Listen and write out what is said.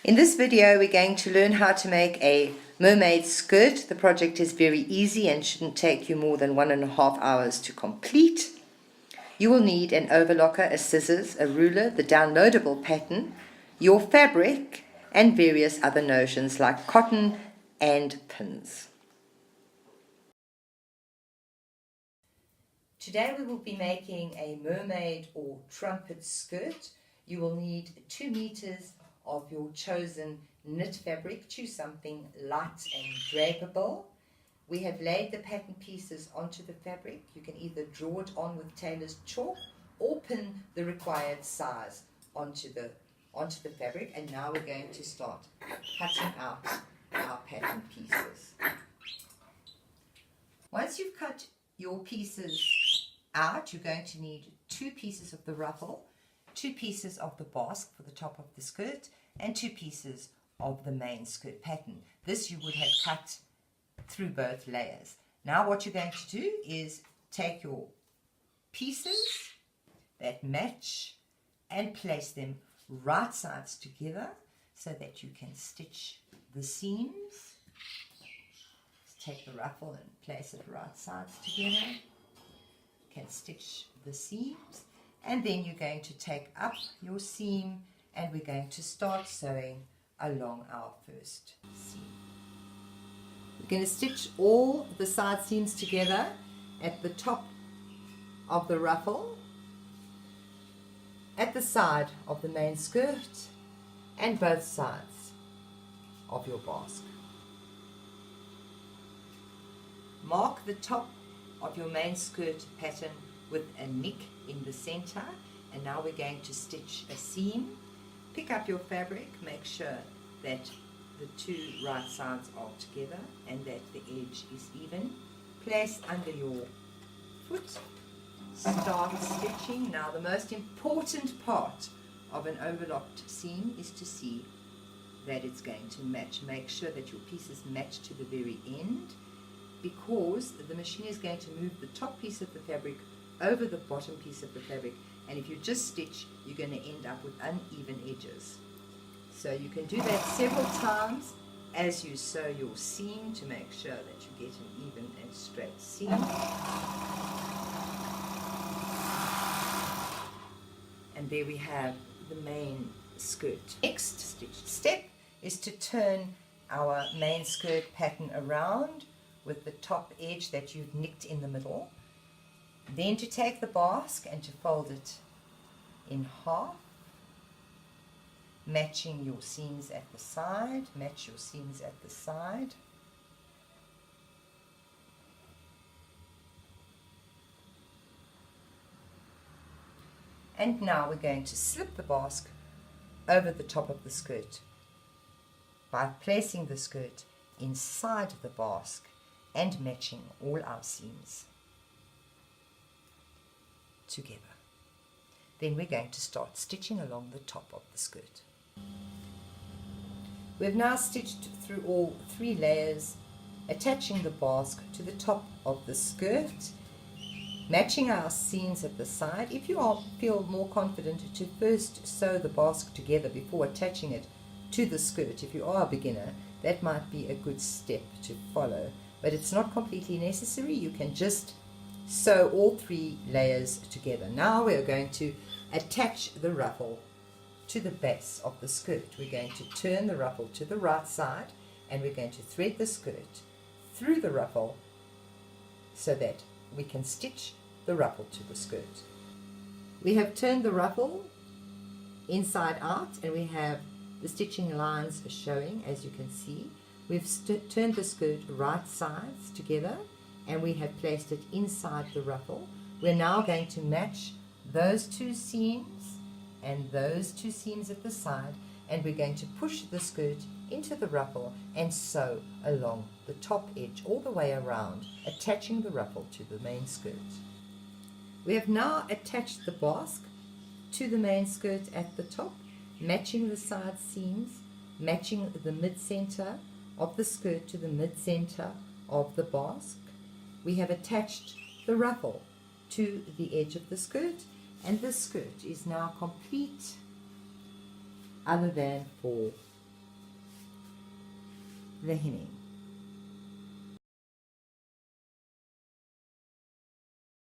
In this video we're going to learn how to make a mermaid skirt. The project is very easy and shouldn't take you more than 1.5 hours to complete. You will need an overlocker, a scissors, a ruler, the downloadable pattern, your fabric and various other notions like cotton and pins. Today we will be making a mermaid or trumpet skirt. You will need 2 meters of your chosen knit fabric. Choose something light and drapable. We have laid the pattern pieces onto the fabric. You can either draw it on with tailor's chalk or pin the required size onto the fabric. And now we're going to start cutting out our pattern pieces. Once you've cut your pieces out, you're going to need 2 pieces of the ruffle, 2 pieces of the basque for the top of the skirt, and 2 pieces of the main skirt pattern. This you would have cut through both layers. Now what you're going to do is take your pieces that match and place them right sides together so that you can stitch the seams. Just take the ruffle and place it right sides together. You can stitch the seams, and then you're going to take up your seam and we're going to start sewing along our first seam. We're going to stitch all the side seams together at the top of the ruffle, at the side of the main skirt, and both sides of your basque. Mark the top of your main skirt pattern with a nick in the center, and now we're going to stitch a seam. Pick up your fabric, make sure that the 2 right sides are together and that the edge is even. Place under your foot, start stitching. Now the most important part of an overlocked seam is to see that it's going to match. Make sure that your pieces match to the very end, because the machine is going to move the top piece of the fabric over the bottom piece of the fabric, and if you just stitch, you're going to end up with uneven edges. So you can do that several times as you sew your seam to make sure that you get an even and straight seam. And there we have the main skirt. Next step is to turn our main skirt pattern around with the top edge that you've nicked in the middle. Then to take the basque and to fold it in half, matching your seams at the side. Match your seams at the side. And now we're going to slip the basque over the top of the skirt by placing the skirt inside the basque and matching all our seams together. Then we're going to start stitching along the top of the skirt. We've now stitched through all 3 layers, attaching the basque to the top of the skirt, matching our seams at the side. If you feel more confident to first sew the basque together before attaching it to the skirt, if you are a beginner, that might be a good step to follow, but it's not completely necessary. You can just sew all 3 layers together. Now we are going to attach the ruffle to the base of the skirt. We're going to turn the ruffle to the right side and we're going to thread the skirt through the ruffle so that we can stitch the ruffle to the skirt. We have turned the ruffle inside out and we have the stitching lines showing, as you can see. We've turned the skirt right sides together and we have placed it inside the ruffle. We're now going to match those 2 seams and those 2 seams at the side, and we're going to push the skirt into the ruffle and sew along the top edge all the way around, attaching the ruffle to the main skirt. We have now attached the basque to the main skirt at the top, matching the side seams, matching the mid-center of the skirt to the mid-center of the basque. We have attached the ruffle to the edge of the skirt, and the skirt is now complete, other than for the hemming.